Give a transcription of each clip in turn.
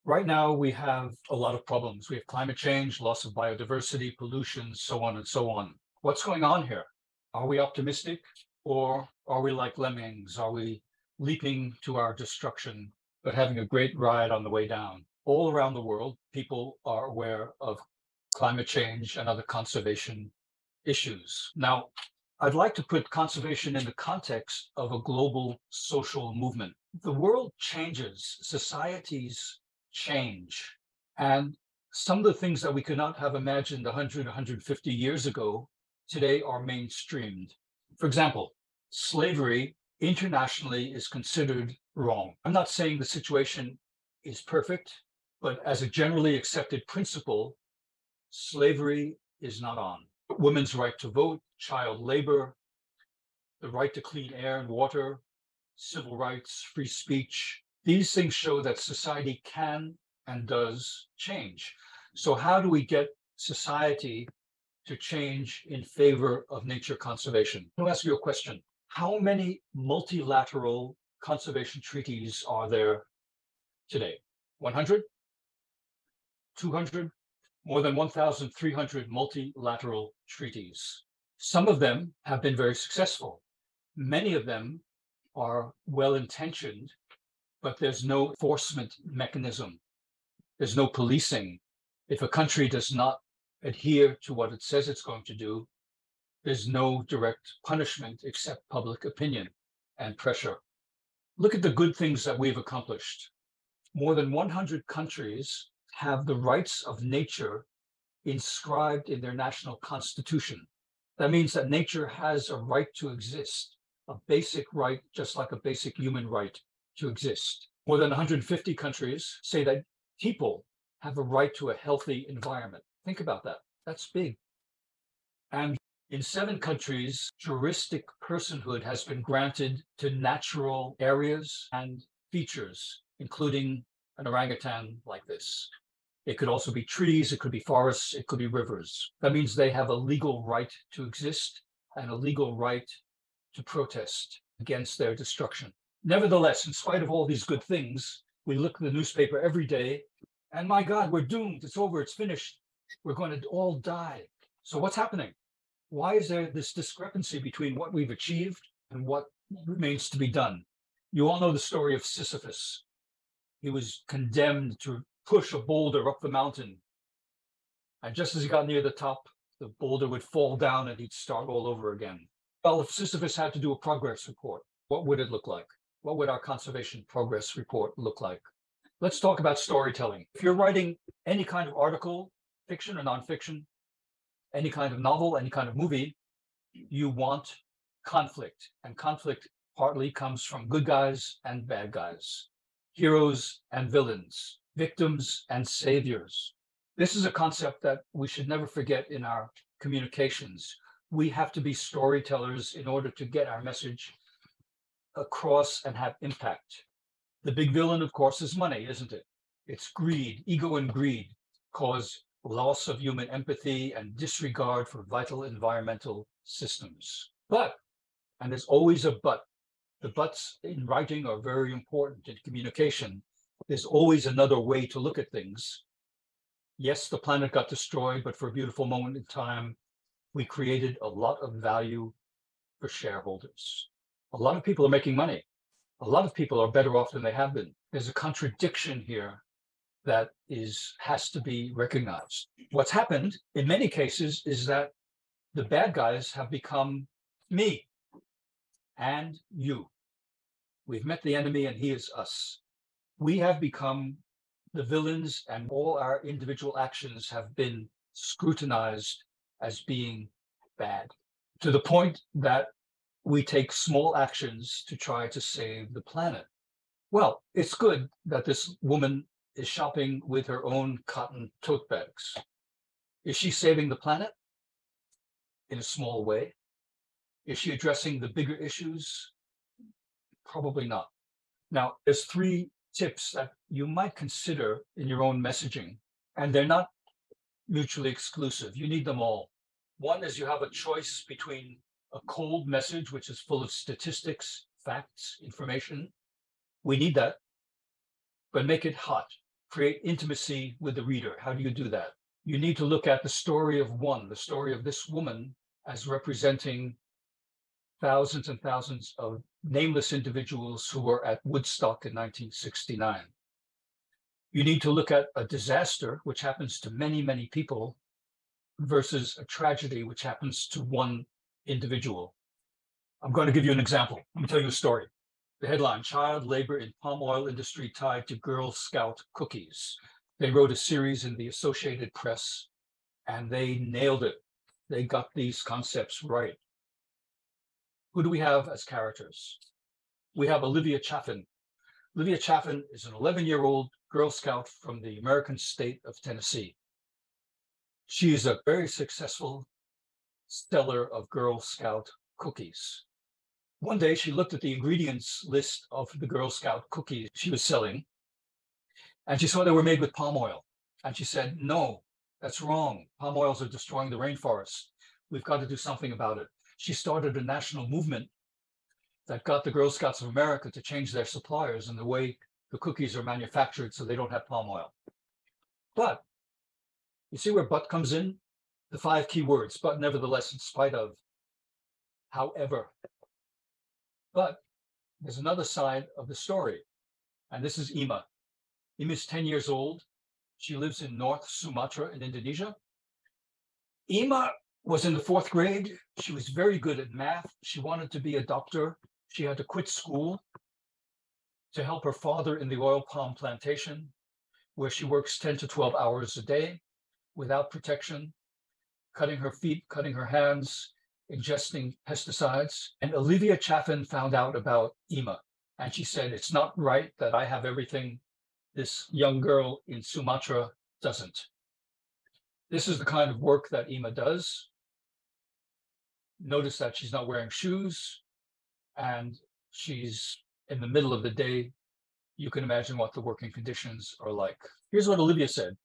Right now, we have a lot of problems. We have climate change, loss of biodiversity, pollution, so on and so on. What's going on here? Are we optimistic or are we like lemmings? Are we leaping to our destruction, but having a great ride on the way down? All around the world, people are aware of climate change and other conservation issues. Now, I'd like to put conservation in the context of a global social movement. The world changes, societies change, and some of the things that we could not have imagined 100, 150 years ago today are mainstreamed. For example, slavery internationally is considered wrong. I'm not saying the situation is perfect, but as a generally accepted principle, slavery is not on. Women's right to vote, child labor, the right to clean air and water, civil rights, free speech. These things show that society can and does change. So how do we get society to change in favor of nature conservation? I'll ask you a question. How many multilateral conservation treaties are there today? 100? 200? More than 1,300 multilateral treaties. Some of them have been very successful. Many of them are well-intentioned, but there's no enforcement mechanism. There's no policing. If a country does not adhere to what it says it's going to do, there's no direct punishment except public opinion and pressure. Look at the good things that we've accomplished. More than 100 countries have the rights of nature inscribed in their national constitution. That means that nature has a right to exist, a basic right, just like a basic human right to exist. More than 150 countries say that people have a right to a healthy environment. Think about that. That's big. And in 7 countries, juristic personhood has been granted to natural areas and features, including an orangutan like this. It could also be trees, it could be forests, it could be rivers. That means they have a legal right to exist and a legal right to protest against their destruction. Nevertheless, in spite of all these good things, we look at the newspaper every day and my God, we're doomed. It's over. It's finished. We're going to all die. So what's happening? Why is there this discrepancy between what we've achieved and what remains to be done? You all know the story of Sisyphus. He was condemned to push a boulder up the mountain. And just as he got near the top, the boulder would fall down and he'd start all over again. Well, if Sisyphus had to do a progress report, what would it look like? What would our conservation progress report look like? Let's talk about storytelling. If you're writing any kind of article, fiction or nonfiction, any kind of novel, any kind of movie, you want conflict. And conflict partly comes from good guys and bad guys, heroes and villains, victims and saviors. This is a concept that we should never forget in our communications. We have to be storytellers in order to get our message across and have impact. The big villain, of course, is money, isn't it? It's greed. Ego and greed cause loss of human empathy and disregard for vital environmental systems. But, and there's always a but, the buts in writing are very important in communication. There's always another way to look at things. Yes, the planet got destroyed, but for a beautiful moment in time, we created a lot of value for shareholders. A lot of people are making money. A lot of people are better off than they have been. There's a contradiction here that has to be recognized. What's happened in many cases is that the bad guys have become me and you. We've met the enemy and he is us. We have become the villains and all our individual actions have been scrutinized as being bad, to the point that we take small actions to try to save the planet. Well, it's good that this woman is shopping with her own cotton tote bags. Is she saving the planet? In a small way. Is she addressing the bigger issues? Probably not. Now, there's 3 tips that you might consider in your own messaging, and they're not mutually exclusive. You need them all. One is you have a choice between a cold message, which is full of statistics, facts, information. We need that, but make it hot. create intimacy with the reader. How do you do that? You need to look at the story of one, the story of this woman as representing thousands and thousands of nameless individuals who were at Woodstock in 1969. You need to look at a disaster, which happens to many, many people, versus a tragedy, which happens to one individual. I'm going to give you an example. Let me tell you a story. The headline, Child Labor in Palm Oil Industry Tied to Girl Scout Cookies. They wrote a series in the Associated Press, and they nailed it. They got these concepts right. Who do we have as characters? We have Olivia Chaffin. Olivia Chaffin is an 11-year-old Girl Scout from the American state of Tennessee. She is a very successful seller of Girl Scout cookies. One day she looked at the ingredients list of the Girl Scout cookies she was selling, and she saw they were made with palm oil. And she said, no, that's wrong. Palm oils are destroying the rainforest. We've got to do something about it. She started a national movement that got the Girl Scouts of America to change their suppliers and the way the cookies are manufactured so they don't have palm oil. But you see where but comes in? The 5 key words, but nevertheless, in spite of, however. But there's another side of the story, and this is Ima. Ima is 10 years old. She lives in North Sumatra in Indonesia. Ima was in the 4th grade. She was very good at math. She wanted to be a doctor. She had to quit school to help her father in the oil palm plantation, where she works 10 to 12 hours a day without protection, cutting her feet, cutting her hands, ingesting pesticides. And Olivia Chaffin found out about Ima, and she said, it's not right that I have everything this young girl in Sumatra doesn't. This is the kind of work that Ima does. Notice that she's not wearing shoes, and she's in the middle of the day. You can imagine what the working conditions are like. Here's what Olivia said.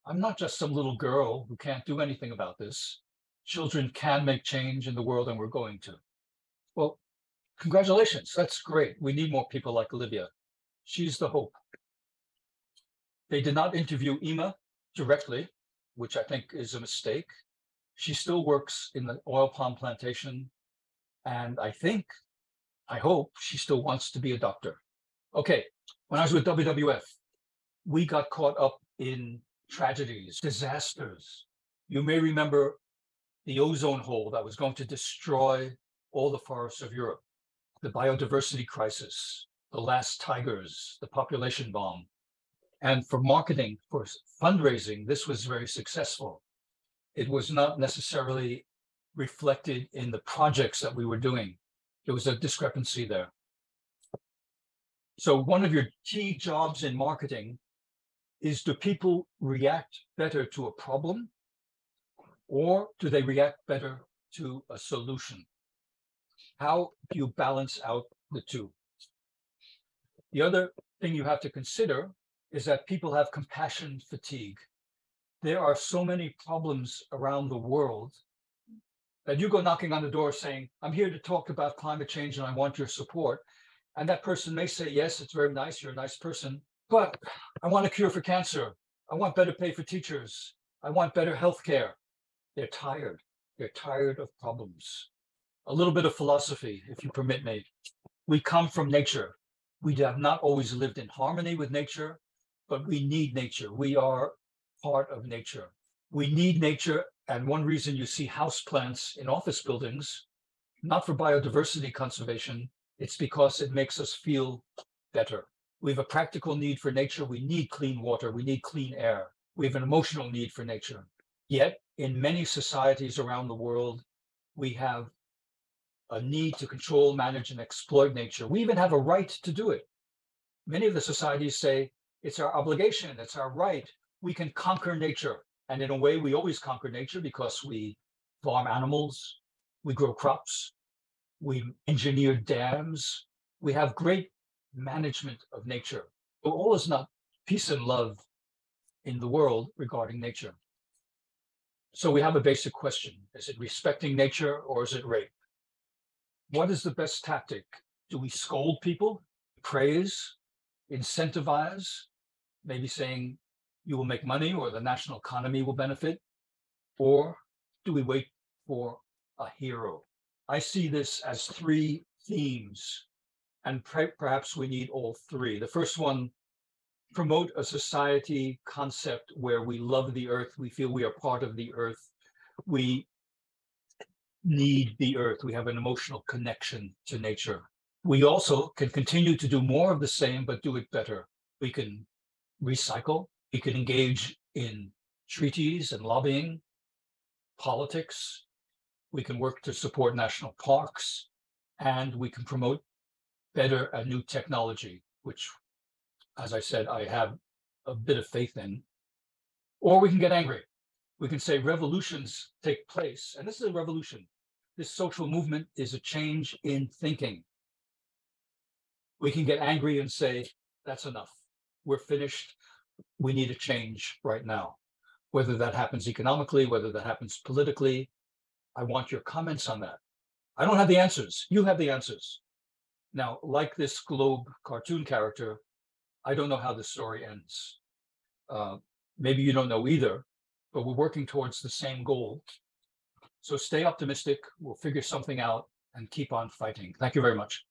I'm not just some little girl who can't do anything about this. Children can make change in the world, and we're going to. Well, congratulations. That's great. We need more people like Olivia. She's the hope. They did not interview Ima directly, which I think is a mistake. She still works in the oil palm plantation, and I hope she still wants to be a doctor. Okay, when I was with WWF, we got caught up in tragedies, disasters. You may remember the ozone hole that was going to destroy all the forests of Europe, the biodiversity crisis, the last tigers, the population bomb. And for marketing, for fundraising, this was very successful. It was not necessarily reflected in the projects that we were doing. There was a discrepancy there. So one of your key jobs in marketing is, do people react better to a problem, or do they react better to a solution? How do you balance out the two? The other thing you have to consider is that people have compassion fatigue. There are so many problems around the world that you go knocking on the door saying, I'm here to talk about climate change and I want your support. And that person may say, yes, it's very nice, you're a nice person, but I want a cure for cancer. I want better pay for teachers. I want better healthcare. They're tired. They're tired of problems. A little bit of philosophy, if you permit me. We come from nature. We have not always lived in harmony with nature, but we need nature. We are part of nature. We need nature, and one reason you see houseplants in office buildings, not for biodiversity conservation, it's because it makes us feel better. We have a practical need for nature. We need clean water. We need clean air. We have an emotional need for nature. Yet, in many societies around the world, we have a need to control, manage, and exploit nature. We even have a right to do it. Many of the societies say, it's our obligation, it's our right. We can conquer nature. And in a way, we always conquer nature because we farm animals, we grow crops, we engineer dams, we have great management of nature. But all is not peace and love in the world regarding nature. So we have a basic question. Is it respecting nature or is it rape? What is the best tactic? Do we scold people, praise, incentivize, maybe saying you will make money or the national economy will benefit? Or do we wait for a hero? I see this as three themes, and perhaps we need all three. The first one, promote a society concept where we love the earth, we feel we are part of the earth, we need the earth, we have an emotional connection to nature. We also can continue to do more of the same, but do it better. We can recycle, we can engage in treaties and lobbying, politics, we can work to support national parks, and we can promote better and new technology, which, as I said, I have a bit of faith in. Or we can get angry. We can say revolutions take place, and this is a revolution. This social movement is a change in thinking. We can get angry and say, that's enough. We're finished. We need a change right now. Whether that happens economically, whether that happens politically, I want your comments on that. I don't have the answers. You have the answers. Now, like this globe cartoon character, I don't know how this story ends. Maybe you don't know either, but we're working towards the same goal. So stay optimistic. We'll figure something out and keep on fighting. Thank you very much.